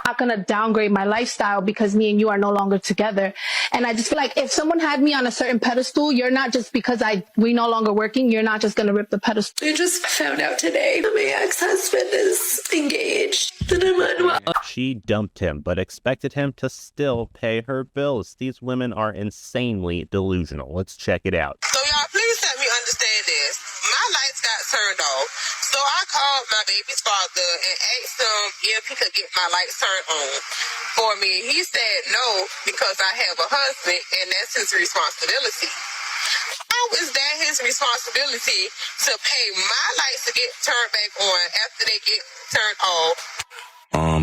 not going to downgrade my lifestyle because me and you are no longer together. And I just feel like if someone had me on a certain pedestal, you're not just because we no longer working, you're not just going to rip the pedestal. I just found out today that my ex-husband is engaged and I'm unwell. She dumped him, but expected him to still pay her bills. These women are insanely delusional. Let's check it out. So y'all, please help me understand this. My lights got turned off. So I called my baby's father and asked him if he could get my lights turned on for me. He said no, because I have a husband and that's his responsibility. How is that his responsibility to pay my lights to get turned back on after they get turned off?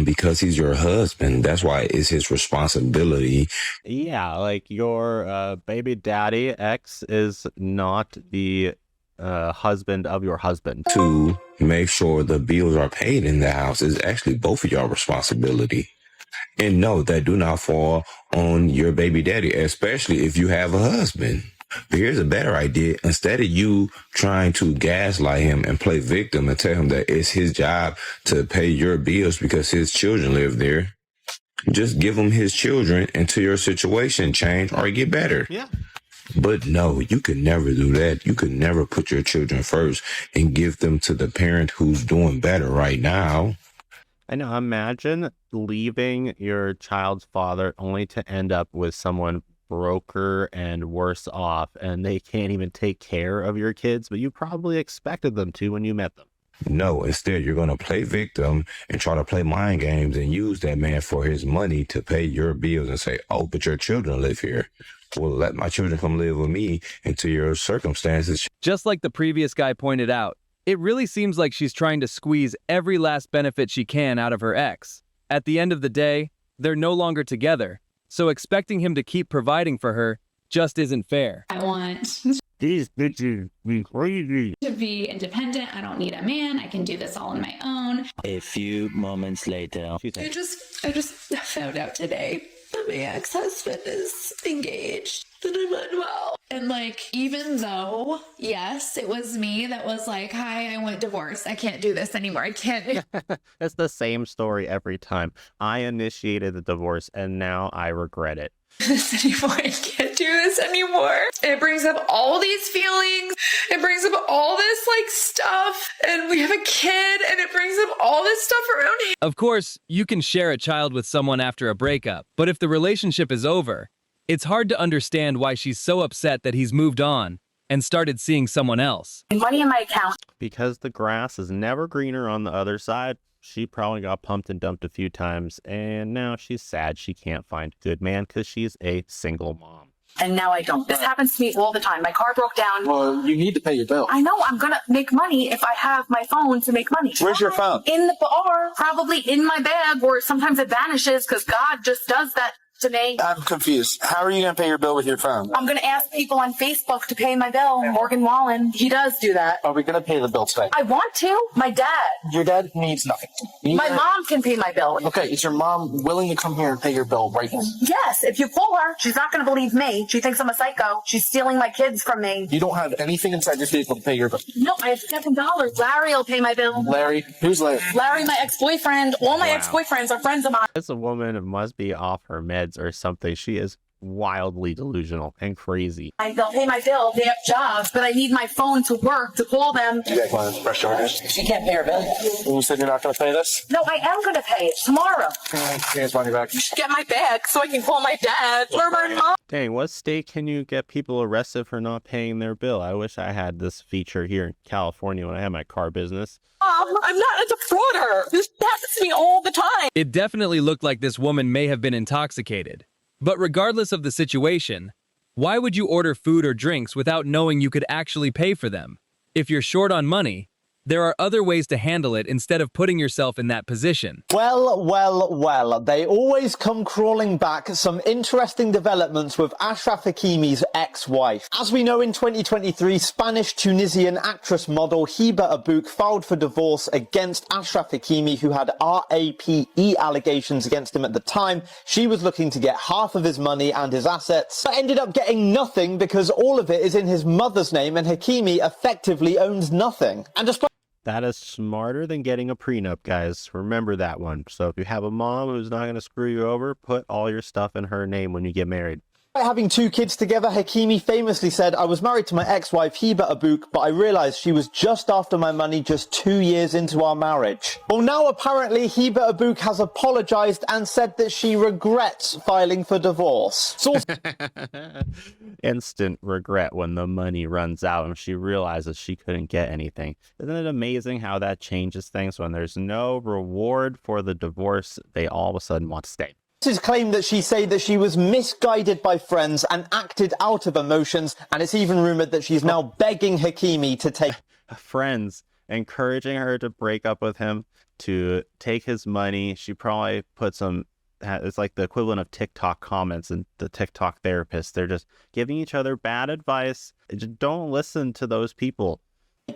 Because he's your husband. That's why it's his responsibility. Yeah, like your baby daddy ex is not the husband of your husband. To make sure the bills are paid in the house is actually both of y'all responsibility. And no, that do not fall on your baby daddy, especially if you have a husband. But here's a better idea. Instead of you trying to gaslight him and play victim and tell him that it's his job to pay your bills because his children live there, just give him his children until your situation change or get better. Yeah. But no, you can never do that. You can never put your children first and give them to the parent who's doing better right now. I know. Imagine leaving your child's father only to end up with someone broker and worse off, and they can't even take care of your kids, but you probably expected them to when you met them. No, instead, you're going to play victim and try to play mind games and use that man for his money to pay your bills and say, oh, but your children live here. Well, let my children come live with me until your circumstances. Just like the previous guy pointed out, it really seems like she's trying to squeeze every last benefit she can out of her ex. At the end of the day, they're no longer together, so expecting him to keep providing for her just isn't fair. I want These bitches be crazy. to be independent. I don't need a man. I can do this all on my own. A few moments later. I just found out today that my ex-husband is engaged and I'm unwell. And like, even though, yes, it was me that was like, hi, I want divorce. I can't do this anymore. I can't. It's the same story every time. I initiated the divorce and now I regret it. This anymore. I can't do this anymore. It brings up all these feelings. It brings up all this like stuff. And we have a kid and it brings up all this stuff around him. Of course, you can share a child with someone after a breakup, but if the relationship is over, it's hard to understand why she's so upset that he's moved on and started seeing someone else. Money in my account. Because the grass is never greener on the other side. She probably got pumped and dumped a few times, and now she's sad she can't find a good man because she's a single mom. And now I don't. This happens to me all the time. My car broke down. Well, you need to pay your bill. I know. I'm going to make money if I have my phone to make money. Where's your phone? In the bar. Probably in my bag, or sometimes it vanishes because God just does that to me. I'm confused. How are you going to pay your bill with your phone? I'm going to ask people on Facebook to pay my bill. Morgan Wallen, he does do that. Are we going to pay the bill today? I want to. My dad. Your dad needs nothing. My mom can pay my bill. Okay, is your mom willing to come here and pay your bill right now? Yes, if you call her, she's not going to believe me. She thinks I'm a psycho. She's stealing my kids from me. You don't have anything inside this vehicle to pay your bill. No, I have $7. Larry will pay my bill. Larry? Who's Larry? Larry, my ex-boyfriend. All my ex-boyfriends are friends of mine. This woman must be off her meds or something. She is wildly delusional and crazy. They'll pay my bill. They have jobs, but I need my phone to work to call them. You guys want to press charges? She can't pay her bill. You said you're not going to pay this? No, I am going to pay it tomorrow. Here's money back. Get my bag so I can call my dad or my mom. Dang, what state can you get people arrested for not paying their bill? I wish I had this feature here in California when I had my car business. I'm not a defrauder. This happens to me all the time. It definitely looked like this woman may have been intoxicated. But regardless of the situation, why would you order food or drinks without knowing you could actually pay for them? If you're short on money, there are other ways to handle it instead of putting yourself in that position. Well, they always come crawling back. Some interesting developments with Ashraf Hakimi's ex-wife. As we know, in 2023, Spanish-Tunisian actress model Hiba Abouk filed for divorce against Ashraf Hakimi, who had RAPE allegations against him at the time. She was looking to get half of his money and his assets, but ended up getting nothing because all of it is in his mother's name and Hakimi effectively owns nothing. And despite That is smarter than getting a prenup, guys. Remember that one. So if you have a mom who's not going to screw you over, put all your stuff in her name when you get married. Having 2 kids together, Hakimi famously said, "I was married to my ex-wife Hiba Abouk, but I realised she was just after my money just 2 years into our marriage." Well, now apparently Hiba Abouk has apologised and said that she regrets filing for divorce. Instant regret when the money runs out and she realizes she couldn't get anything. Isn't it amazing how that changes things? When there's no reward for the divorce, they all of a sudden want to stay. This is claimed that she said that she was misguided by friends and acted out of emotions, and it's even rumoured that she's now begging Hakimi to take friends encouraging her to break up with him, to take his money. She probably put some, it's like the equivalent of TikTok comments and the TikTok therapists. They're just giving each other bad advice. Just don't listen to those people.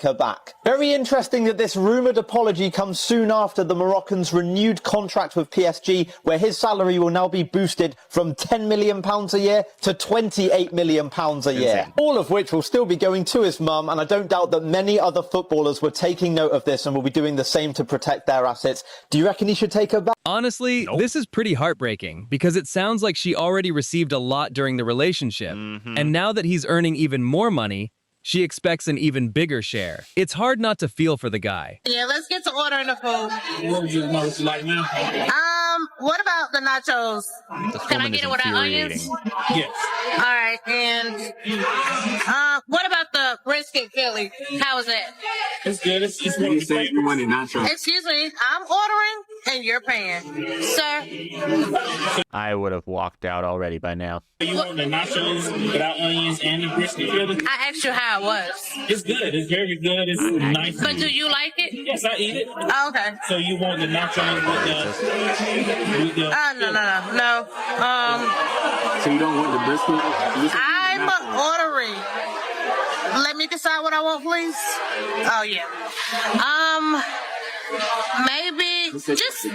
Her back. Very interesting that this rumoured apology comes soon after the Moroccan's renewed contract with PSG, where his salary will now be boosted from £10 million a year to £28 million a year. Insane. All of which will still be going to his mum, and I don't doubt that many other footballers were taking note of this and will be doing the same to protect their assets. Do you reckon he should take her back? Honestly, this is pretty heartbreaking because it sounds like she already received a lot during the relationship. And now that he's earning even more money, she expects an even bigger share. It's hard not to feel for the guy. Yeah, let's get to ordering the food. What would you most like now? What about the nachos? This Can I woman get is it without onions? infuriating. Yes. All right, and what about the brisket Philly? How is that? It's good. It's what you say you wanted nachos. Excuse me, I'm ordering and you're paying, sir. I would have walked out already by now. You want the nachos without onions and the brisket Philly? I asked you how it was. It's good. It's very good. It's nice. But do you like it? Yes, I eat it. Oh, okay. So you want the nachos with the No. So you don't want the brisket? I'm ordering. Let me decide what I want, please. Oh yeah. Maybe just.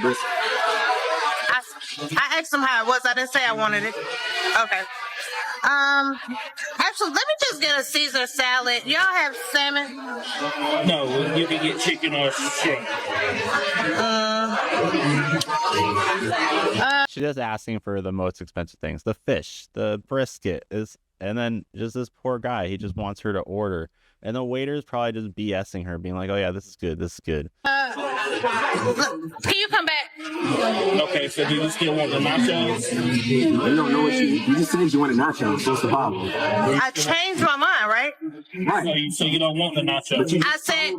I asked him how it was. I didn't say I wanted it. Okay. Actually, let me just get a Caesar salad. Y'all have salmon? No, you can get chicken or shrimp. She's just asking for the most expensive things. The fish, the brisket is, and then just this poor guy, he just wants her to order. And the waiter's probably just BSing her, being like, "Oh yeah, this is good, this is good." Can you come back? Okay, so do you still want the nachos? You don't know what you just said you wanted nachos. What's the problem? I changed my mind, right? Right. So you don't want the nachos? I said,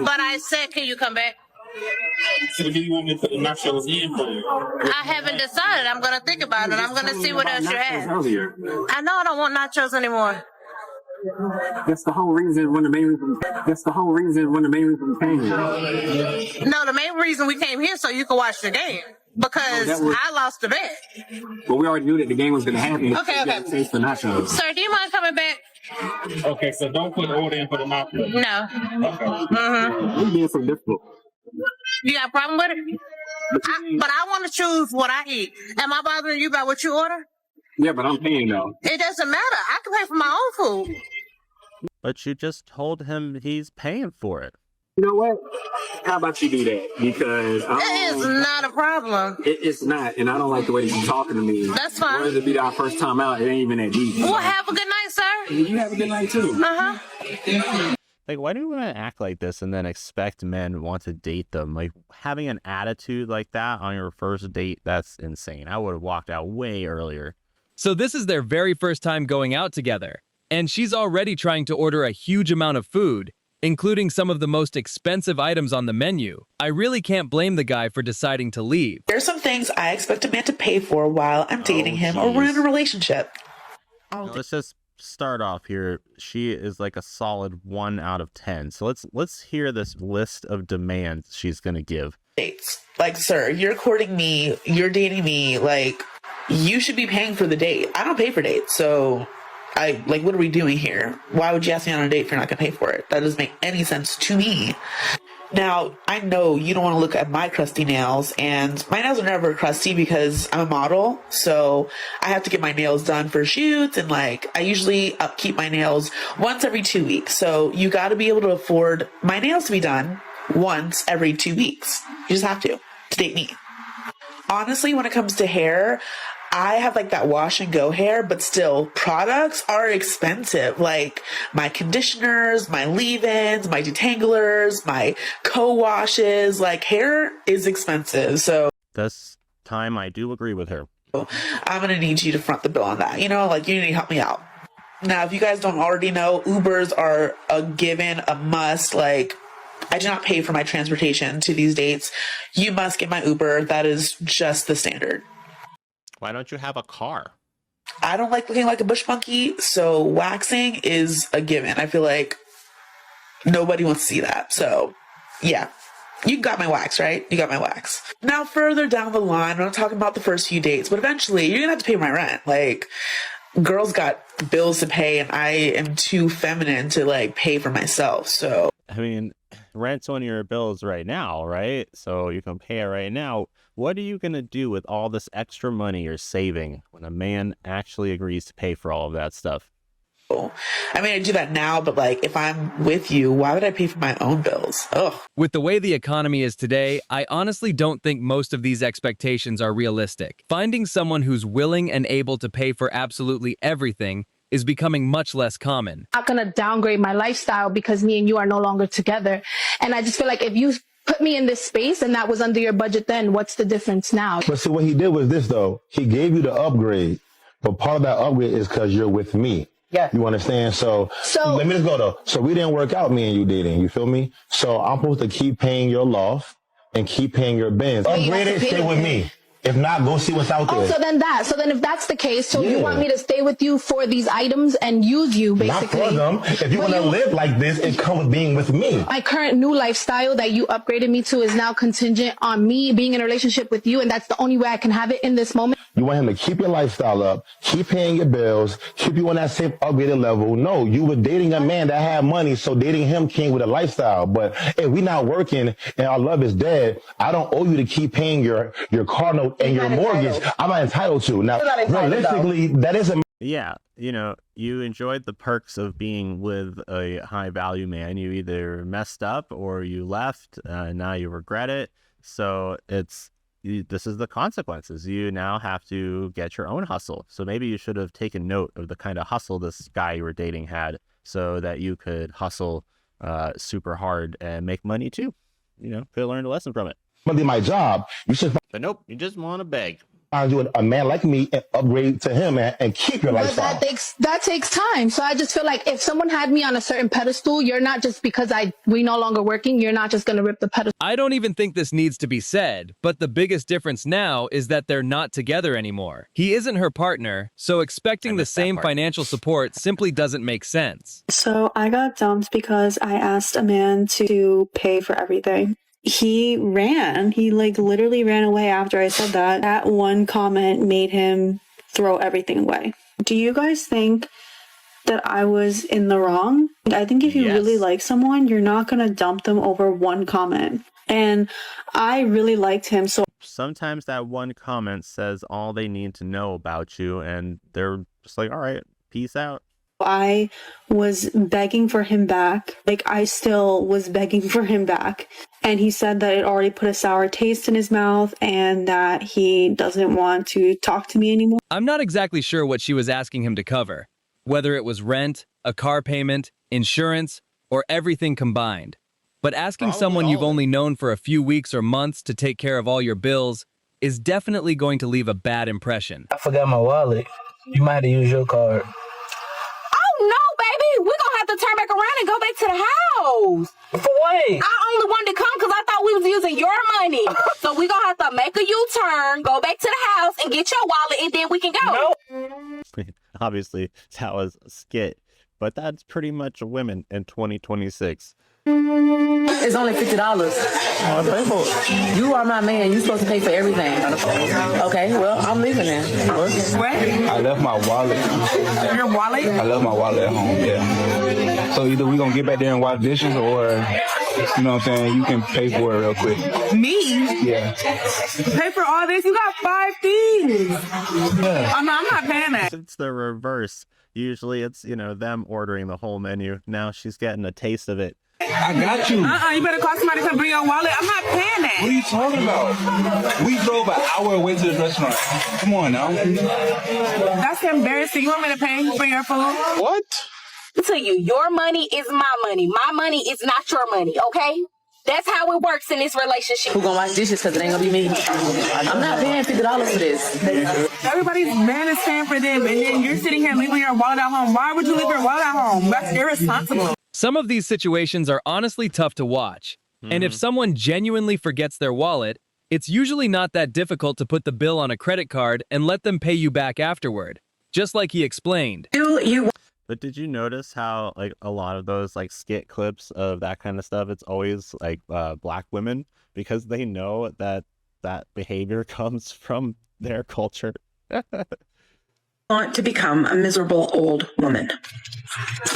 but I said, can you come back? So do you want me to put the nachos in for you? I haven't decided. I'm going to think about it. I'm going to see what else you have. Earlier. I know I don't want nachos anymore. That's the whole reason when the main reason. That's the whole reason when the main reason came here. No, the main reason we came here so you could watch the game. Because I lost the bet. Well, we already knew that the game was going to happen. Okay. Taste for nachos. Sir, do you mind coming back? Okay, so don't put the order in for the nachos. No. Okay. You're being so difficult. You got a problem with it? But I want to choose what I eat. Am I bothering you about what you order? Yeah, but I'm paying though. It doesn't matter. I can pay for my own food. But you just told him he's paying for it. You know what? How about you do that? Because It is not a problem. it's not, and I don't like the way that you're talking to me. That's fine. Whether it be our first time out, it ain't even that deep. Well, have a good night, sir. You have a good night too. Like, why do women act like this and then expect men want to date them? Like, having an attitude like that on your first date, that's insane. I would have walked out way earlier. So this is their very first time going out together, and she's already trying to order a huge amount of food, including some of the most expensive items on the menu. I really can't blame the guy for deciding to leave. There's some things I expect a man to pay for while I'm dating him or we're in a relationship. Let's just start off here. She is like a solid 1 out of 10. So let's hear this list of demands she's gonna give. Dates. Like, sir, you're courting me, you're dating me, like, you should be paying for the date. I don't pay for dates, so what are we doing here? Why would you ask me on a date if you're not gonna pay for it? That doesn't make any sense to me. Now, I know you don't want to look at my crusty nails, and my nails are never crusty because I'm a model, so I have to get my nails done for shoots, and like, I usually upkeep my nails once every 2 weeks, so you got to be able to afford my nails to be done once every 2 weeks. You just have to date me. Honestly, when it comes to hair, I have like that wash and go hair, but still products are expensive. Like my conditioners, my leave-ins, my detanglers, my co-washes, like hair is expensive. So This time I do agree with her. I'm going to need you to front the bill on that. You know, like you need to help me out. Now, if you guys don't already know, Ubers are a given, a must. Like I do not pay for my transportation to these dates. You must get my Uber. That is just the standard. Why don't you have a car? I don't like looking like a bush monkey, so waxing is a given. I feel like nobody wants to see that. So, yeah. You got my wax, right? You got my wax. Now, further down the line, I'm not talking about the first few dates, but eventually you're going to have to pay my rent. Like, girls got bills to pay, and I am too feminine to, like, pay for myself, so. I mean, rent's one of your bills right now, right? So you can pay it right now. What are you going to do with all this extra money you're saving when a man actually agrees to pay for all of that stuff? I mean, I do that now, but like, if I'm with you, why would I pay for my own bills? Ugh. With the way the economy is today, I honestly don't think most of these expectations are realistic. Finding someone who's willing and able to pay for absolutely everything is becoming much less common. I'm not going to downgrade my lifestyle because me and you are no longer together. And I just feel like if you put me in this space and that was under your budget then, what's the difference now? But see, what he did was this, though. He gave you the upgrade, but part of that upgrade is because you're with me. Yeah. You understand? So let me just go, though. So we didn't work out, me and you dating. You feel me? So I'm supposed to keep paying your loft and keep paying your bins. Upgrade it, stay with me. If not, go see what's out there. Oh, so then if that's the case, so you want me to stay with you for these items and use you, basically. Not for them. If you want to live like this, it comes with being with me. My current new lifestyle that you upgraded me to is now contingent on me being in a relationship with you, and that's the only way I can have it in this moment. You want him to keep your lifestyle up, keep paying your bills, keep you on that same upgraded level. No, you were dating a man that had money, so dating him came with a lifestyle. But if we're not working and our love is dead, I don't owe you to keep paying your car note and your mortgage. I'm not entitled to. Now, realistically, that is a... Yeah, you know, you enjoyed the perks of being with a high value man. You either messed up or you left, now you regret it. So this is the consequences. You now have to get your own hustle. So maybe you should have taken note of the kind of hustle this guy you were dating had so that you could hustle super hard and make money too. You know, could have learned a lesson from it. My job. You should... But nope, you just want to beg. Find you a man like me and upgrade to him and keep your lifestyle. That takes time. So I just feel like if someone had me on a certain pedestal, you're not just because we no longer working, you're not just going to rip the pedestal. I don't even think this needs to be said, but the biggest difference now is that they're not together anymore. He isn't her partner, so expecting the same financial support simply doesn't make sense. So I got dumped because I asked a man to pay for everything. He literally ran away after I said that. That one comment made him throw everything away. Do you guys think that I was in the wrong? I think if you really like someone, you're not going to dump them over one comment. And I really liked him. So sometimes that one comment says all they need to know about you, and they're just like, all right, peace out. I was begging for him back. Like, I still was begging for him back. And he said that it already put a sour taste in his mouth and that he doesn't want to talk to me anymore. I'm not exactly sure what she was asking him to cover, whether it was rent, a car payment, insurance, or everything combined. But asking someone you've only known for a few weeks or months to take care of all your bills is definitely going to leave a bad impression. I forgot my wallet. You might have used your card. We're gonna have to turn back around and go back to the house. For what? I only wanted to come because I thought we was using your money. So we're gonna have to make a U-turn, go back to the house and get your wallet, and then we can go. Nope. Obviously, that was a skit, but that's pretty much women in 2026. It's only $50. I'll pay for it. You are my man. You're supposed to pay for everything. Okay, well, I'm leaving then. What? I left my wallet. Your wallet? I left my wallet at home, yeah. So either we gonna get back there and wash dishes or You know what I'm saying? You can pay for it real quick. Me? Yeah. Pay for all this? You got 5 things. Yeah. I'm not paying that. It's the reverse. Usually it's, them ordering the whole menu. Now she's getting a taste of it. I got you. You better call somebody to come bring your wallet. I'm not paying that. What are you talking about? We drove an hour away to this restaurant. Come on now. That's embarrassing. You want me to pay for your food? What? I tell you, your money is my money. My money is not your money, okay? That's how it works in this relationship. Who gonna wash dishes because it ain't gonna be me? I'm not paying $50 for this. Everybody's man is paying for them, and then you're sitting here leaving your wallet at home. Why would you leave your wallet at home? That's irresponsible. Some of these situations are honestly tough to watch. And if someone genuinely forgets their wallet, it's usually not that difficult to put the bill on a credit card and let them pay you back afterward. Just like he explained. But did you notice how a lot of those skit clips of that kind of stuff, it's always black women, because they know that behavior comes from their culture. Want to become a miserable old woman.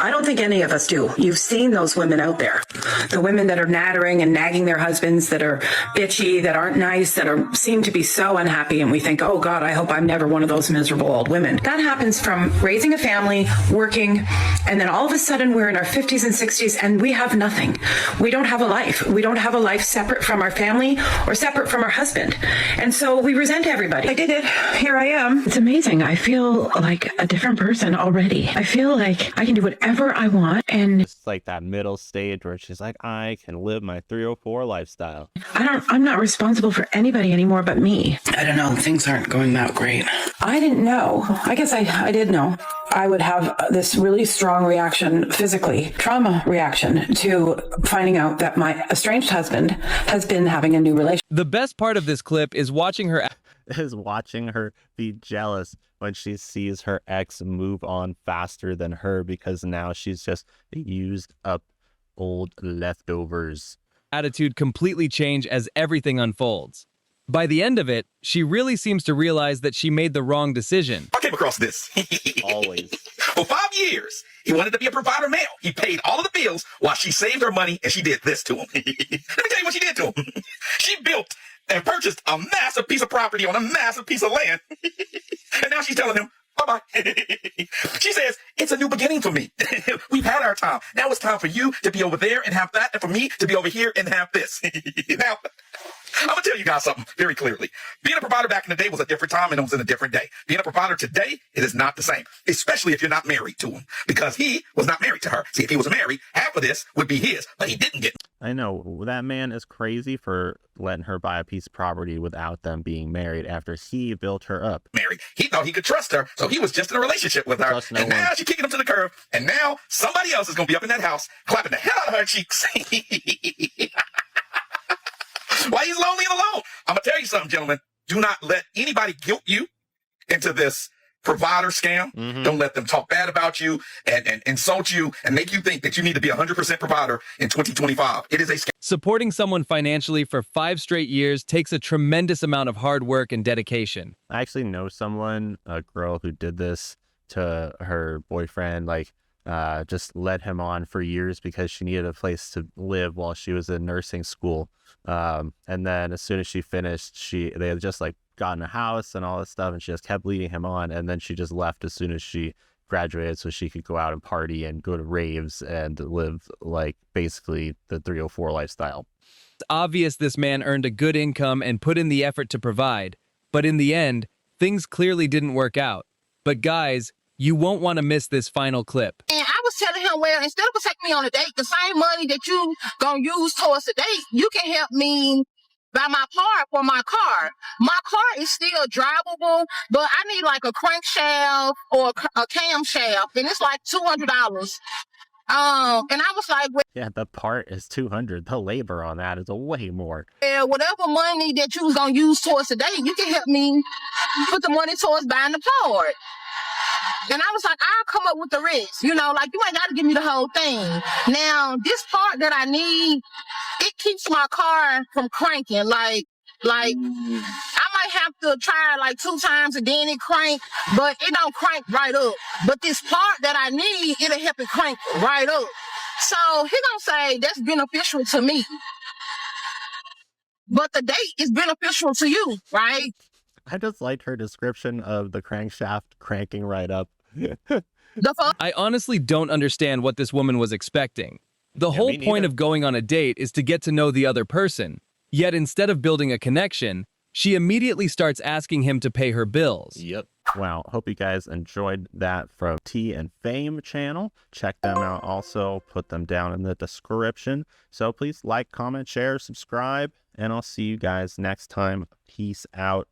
I don't think any of us do. You've seen those women out there. The women that are nattering and nagging their husbands, that are bitchy, that aren't nice, that seem to be so unhappy, and we think, oh God, I hope I'm never one of those miserable old women. That happens from raising a family, working, and then all of a sudden we're in our 50s and 60s and we have nothing. We don't have a life. We don't have a life separate from our family or separate from our husband. And so we resent everybody. I did it. Here I am. It's amazing. I feel like a different person already. I feel like I can do whatever I want, and it's like that middle stage where she's like, I can live my 304 lifestyle. I'm not responsible for anybody anymore but me. I don't know, things aren't going that great. I didn't know. I guess I did know. I would have this really strong reaction physically, trauma reaction, to finding out that my estranged husband has been having a new relationship. The best part of this clip is watching her be jealous when she sees her ex move on faster than her, because now she's just used up old leftovers. Attitude completely change as everything unfolds. By the end of it, she really seems to realize that she made the wrong decision. I came across this. Always. For 5 years, he wanted to be a provider male. He paid all of the bills while she saved her money, and she did this to him. Let me tell you what she did to him. She built and purchased a massive piece of property on a massive piece of land. And now she's telling him, bye-bye. She says, it's a new beginning for me. We've had our time. Now it's time for you to be over there and have that, and for me to be over here and have this. Now, I'm going to tell you guys something very clearly. Being a provider back in the day was a different time, and it was in a different day. Being a provider today, it is not the same, especially if you're not married to him, because he was not married to her. See, if he was married, half of this would be his, but he didn't get. I know, that man is crazy for letting her buy a piece of property without them being married after he built her up. Married. He thought he could trust her, so he was just in a relationship with her. And now she's kicking him to the curb, and now somebody else is going to be up in that house clapping the hell out of her cheeks. Why he's lonely and alone. I'm going to tell you something, gentlemen. Do not let anybody guilt you into this provider scam. Don't let them talk bad about you and insult you and make you think that you need to be 100% provider in 2025. It is a scam. Supporting someone financially for 5 straight years takes a tremendous amount of hard work and dedication. I actually know someone, a girl who did this to her boyfriend, just led him on for years because she needed a place to live while she was in nursing school. And then as soon as she finished, they had just gotten a house and all this stuff, and she just kept leading him on. And then she just left as soon as she graduated so she could go out and party and go to raves and live basically the 304 lifestyle. It's obvious this man earned a good income and put in the effort to provide, but in the end, things clearly didn't work out. But guys, you won't want to miss this final clip. And I was telling him, well, instead of taking me on a date, the same money that you gonna use towards the date, you can help me buy my part for my car. My car is still drivable, but I need a crankshaft or a camshaft, and it's $200. And I was like, well, yeah, the part is $200. The labor on that is way more. well, whatever money that you was gonna use towards the date, you can help me put the money towards buying the part. And I was like, I'll come up with the rest. You ain't got to give me the whole thing. Now, this part that I need, it keeps my car from cranking. I might have to try 2 times and then it crank, but it don't crank right up. But this part that I need, it'll help it crank right up. So he gonna say that's beneficial to me. But the date is beneficial to you, right? I just liked her description of the crankshaft cranking right up. I honestly don't understand what this woman was expecting. The whole me point neither. of going on a date is to get to know the other person. Yet instead of building a connection, she immediately starts asking him to pay her bills. Yep. Wow. Hope you guys enjoyed that from Tea and Fame channel. Check them out also. Put them down in the description. So please like, comment, share, subscribe, and I'll see you guys next time. Peace out.